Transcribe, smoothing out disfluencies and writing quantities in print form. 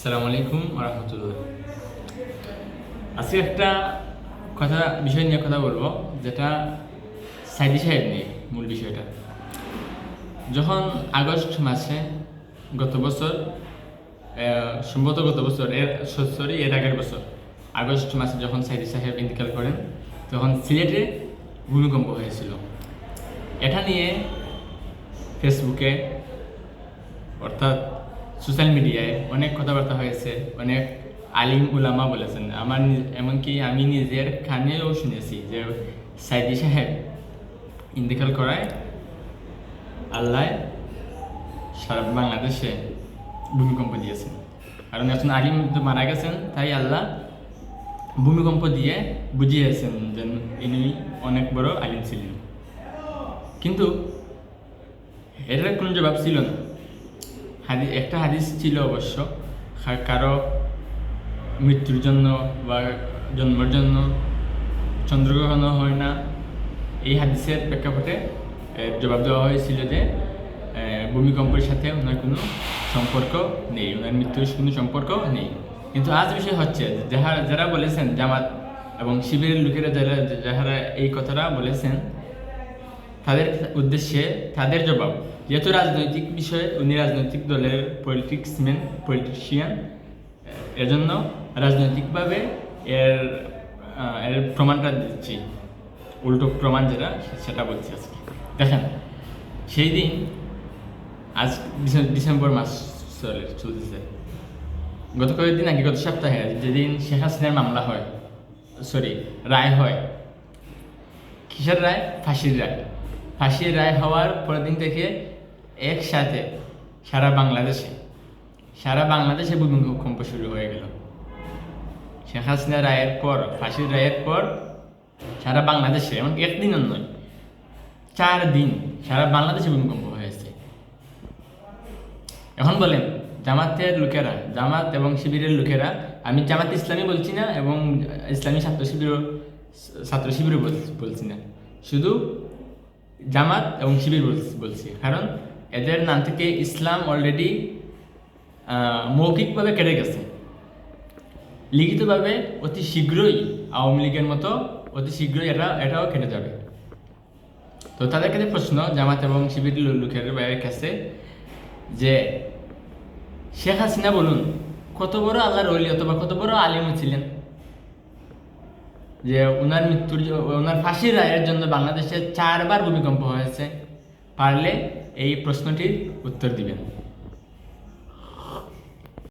আসসালামু আলাইকুম রহমতুল্লাহ। আজকে একটা বিষয় নিয়ে কথা বলবো, যেটা সাইদি সাহেব নিয়ে মূল বিষয়টা। যখন আগস্ট মাসে গত বছর, সম্ভবত গত বছর এর আগের বছর আগস্ট মাসে যখন সাইদি সাহেব ইন্তেকাল করেন, তখন সিলেটে ভূমিকম্প হয়েছিল। এটা নিয়ে ফেসবুকে অর্থাৎ সোশ্যাল মিডিয়ায় অনেক কথাবার্তা হয়েছে, অনেক আলিম উলামা বলেছেন। এমনকি আমি নিজের কানেও শুনেছি যে সাইদি সাহেব ইন্তেকাল করায় আল্লাহ সারা বাংলাদেশে ভূমিকম্প দিয়েছেন। কারণ এখন আলিম তো মারা গেছেন, তাই আল্লাহ ভূমিকম্প দিয়ে বুঝিয়েছেন যে ইনি অনেক বড় আলিম ছিলেন। কিন্তু এটার কোনো জবাব ছিল না। একটা হাদিস ছিল অবশ্য, কারো মৃত্যুর জন্য বা জন্মের জন্য চন্দ্রগ্রহণ হয় না। এই হাদিসের প্রেক্ষাপটে জবাব দেওয়া হয়েছিল যে ভূমিকম্পের সাথে ওনার কোনো সম্পর্ক নেই, ওনার মৃত্যুর কোনো সম্পর্ক নেই। কিন্তু আজ বিষয় হচ্ছে যারা বলেছেন, জামাত এবং শিবিরের লোকেরা যারা এই কথাটা বলেছেন, তাদের উদ্দেশ্যে তাদের জবাব, যেহেতু রাজনৈতিক বিষয়ে উনি রাজনৈতিক দলের পলিটিশিয়ান, এজন্য রাজনৈতিকভাবে এর প্রমাণটা দিচ্ছি, উল্টো প্রমাণ যেটা সেটা বলছি আজকে। দেখেন, সেই দিন আজ ডিসেম্বর মাস চলতেছে, গত কয়েকদিন আগে, গত সপ্তাহে যেদিন শেখ হাসিনার মামলা হয়, রায় হয়। কিসের রায়? ফাঁসির রায় হওয়ার পরের দিন থেকে একসাথে সারা বাংলাদেশে ভূমিকম্প শুরু হয়ে গেল। শেখ হাসিনা রায়ের পর, ফাঁসির রায়ের পর সারা বাংলাদেশে, এমনকি একদিনও নয়, 4 দিন সারা বাংলাদেশে ভূমিকম্প হয়েছে। এখন বলেন, জামাত এবং শিবিরের লোকেরা, আমি জামাত ইসলামী বলছি না এবং ইসলামী ছাত্র শিবিরও বলছি না, শুধু জামাত এবং শিবির বলছি, কারণ এদের নাম থেকে ইসলাম অলরেডি মৌখিকভাবে কেটে গেছে। লিখিতভাবে অতি শীঘ্রই আওয়ামী লীগের মতো এটাও কেটে যাবে। তো তাদের কাছে প্রশ্ন, জামাত এবং শিবির লোকের কাছে, যে শেখ হাসিনা বলুন কত বড় আল্লাহর ওলি অথবা কত বড় আলিম ছিলেন যে ওনার ফাঁসির রায়ের জন্য বাংলাদেশে 4 বার ভূমিকম্প হয়েছে? পারলে এই প্রশ্নটির উত্তর দিবেন।